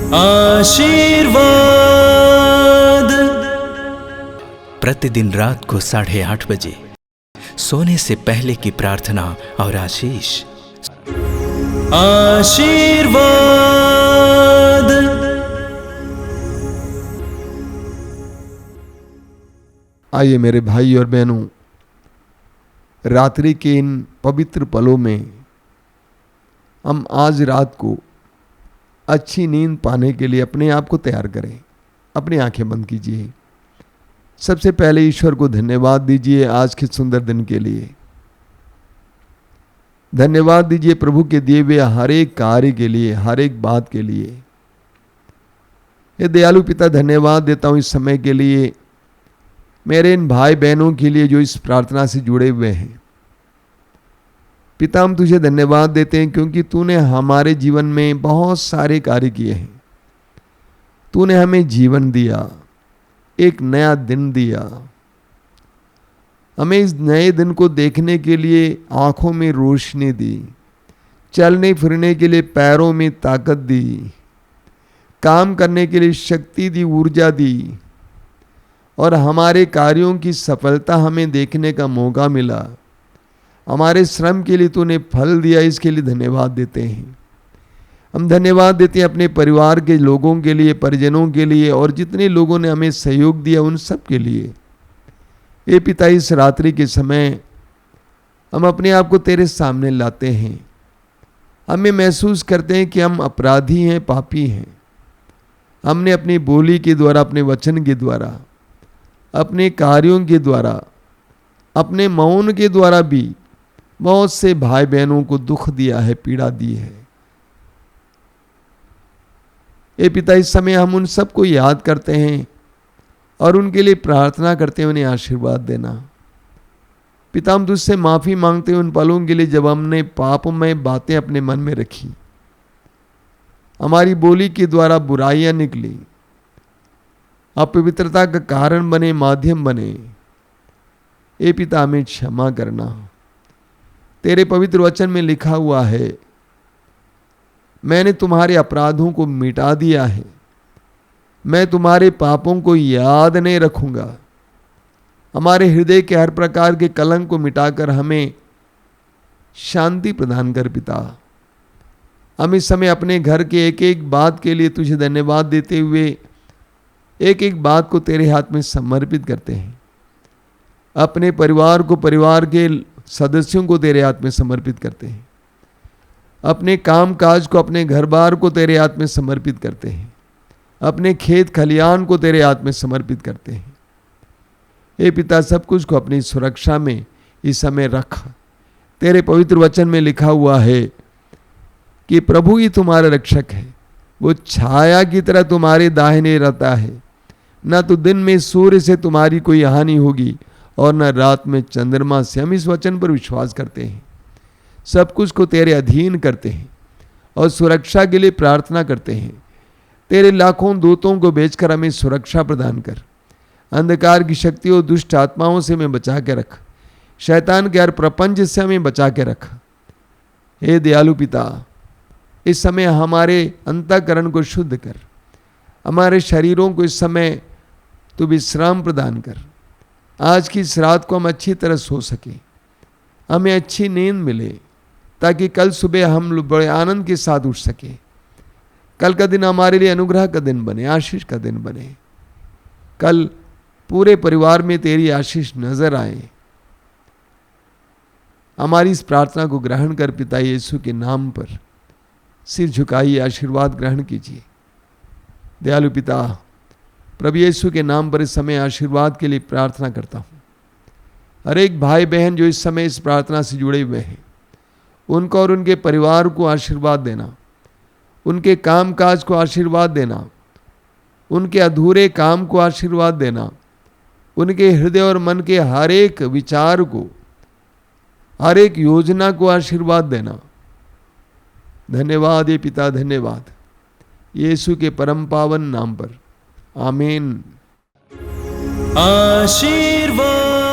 आशीर्वाद। प्रतिदिन रात को 8:30 बजे सोने से पहले की प्रार्थना और आशीष। आशीर्वाद। आइए मेरे भाई और बहनों, रात्रि के इन पवित्र पलों में हम आज रात को अच्छी नींद पाने के लिए अपने आप को तैयार करें। अपनी आंखें बंद कीजिए। सबसे पहले ईश्वर को धन्यवाद दीजिए आज के सुंदर दिन के लिए। धन्यवाद दीजिए प्रभु के दिए हुए हर एक कार्य के लिए, हर एक बात के लिए। हे दयालु पिता, धन्यवाद देता हूं इस समय के लिए, मेरे इन भाई बहनों के लिए जो इस प्रार्थना से जुड़े हुए हैं। पिता, हम तुझे धन्यवाद देते हैं क्योंकि तूने हमारे जीवन में बहुत सारे कार्य किए हैं। तूने हमें जीवन दिया, एक नया दिन दिया। हमें इस नए दिन को देखने के लिए आंखों में रोशनी दी, चलने फिरने के लिए पैरों में ताकत दी, काम करने के लिए शक्ति दी, ऊर्जा दी, और हमारे कार्यों की सफलता हमें देखने का मौका मिला। हमारे श्रम के लिए तूने फल दिया, इसके लिए धन्यवाद देते हैं। हम धन्यवाद देते हैं अपने परिवार के लोगों के लिए, परिजनों के लिए, और जितने लोगों ने हमें सहयोग दिया उन सब के लिए। हे पिता, इस रात्रि के समय हम अपने आप को तेरे सामने लाते हैं। हमें महसूस करते हैं कि हम अपराधी हैं, पापी हैं। हमने अपनी बोली के द्वारा, अपने वचन के द्वारा, अपने कार्यों के द्वारा, अपने मौन के द्वारा भी बहुत से भाई बहनों को दुख दिया है, पीड़ा दी है। ए पिता, इस समय हम उन सबको याद करते हैं और उनके लिए प्रार्थना करते हैं, उन्हें आशीर्वाद देना। पिता, हम तुझसे माफी मांगते हैं उन पलों के लिए जब हमने पापमय बातें अपने मन में रखी, हमारी बोली के द्वारा बुराइयां निकली, अपवित्रता का कारण बने, माध्यम बने। ए पिता, हमें क्षमा करना। तेरे पवित्र वचन में लिखा हुआ है, मैंने तुम्हारे अपराधों को मिटा दिया है, मैं तुम्हारे पापों को याद नहीं रखूंगा। हमारे हृदय के हर प्रकार के कलंक को मिटाकर हमें शांति प्रदान कर पिता। हम इस समय अपने घर के एक एक बात के लिए तुझे धन्यवाद देते हुए एक एक बात को तेरे हाथ में समर्पित करते हैं। अपने परिवार को, परिवार के सदस्यों को तेरे हाथ में समर्पित करते हैं। अपने काम काज को, अपने घर बार को तेरे हाथ में समर्पित करते हैं। अपने खेत खलियान को तेरे हाथ में समर्पित करते हैं। हे पिता, सब कुछ को अपनी सुरक्षा में इस समय रख। तेरे पवित्र वचन में लिखा हुआ है कि प्रभु ही तुम्हारा रक्षक है, वो छाया की तरह तुम्हारे दाहिने रहता है। न तो दिन में सूर्य से तुम्हारी कोई हानि होगी और न रात में चंद्रमा से। हम इस वचन पर विश्वास करते हैं, सब कुछ को तेरे अधीन करते हैं और सुरक्षा के लिए प्रार्थना करते हैं। तेरे लाखों दूतों को भेजकर हमें सुरक्षा प्रदान कर। अंधकार की शक्तियों, दुष्ट आत्माओं से हमें बचा के रख। शैतान के हर प्रपंच से हमें बचा के रख। हे दयालु पिता, इस समय हमारे अंतःकरण को शुद्ध कर। हमारे शरीरों को इस समय तू विश्राम प्रदान कर। आज की इस रात को हम अच्छी तरह सो सके, हमें अच्छी नींद मिले, ताकि कल सुबह हम लोग बड़े आनंद के साथ उठ सके। कल का दिन हमारे लिए अनुग्रह का दिन बने, आशीष का दिन बने। कल पूरे परिवार में तेरी आशीष नजर आए। हमारी इस प्रार्थना को ग्रहण कर पिता यीशु के नाम पर सिर झुकाइए, आशीर्वाद ग्रहण कीजिए। दयालु पिता, प्रभु यीशु के नाम पर इस समय आशीर्वाद के लिए प्रार्थना करता हूँ। हर एक भाई बहन जो इस समय इस प्रार्थना से जुड़े हुए हैं, उनको और उनके परिवार को आशीर्वाद देना, उनके काम काज को आशीर्वाद देना, उनके अधूरे काम को आशीर्वाद देना, उनके हृदय और मन के हर एक विचार को, हर एक योजना को आशीर्वाद देना। धन्यवाद हे पिता, धन्यवाद यीशु के परम पावन नाम पर, आमीन। आशीर्वाद।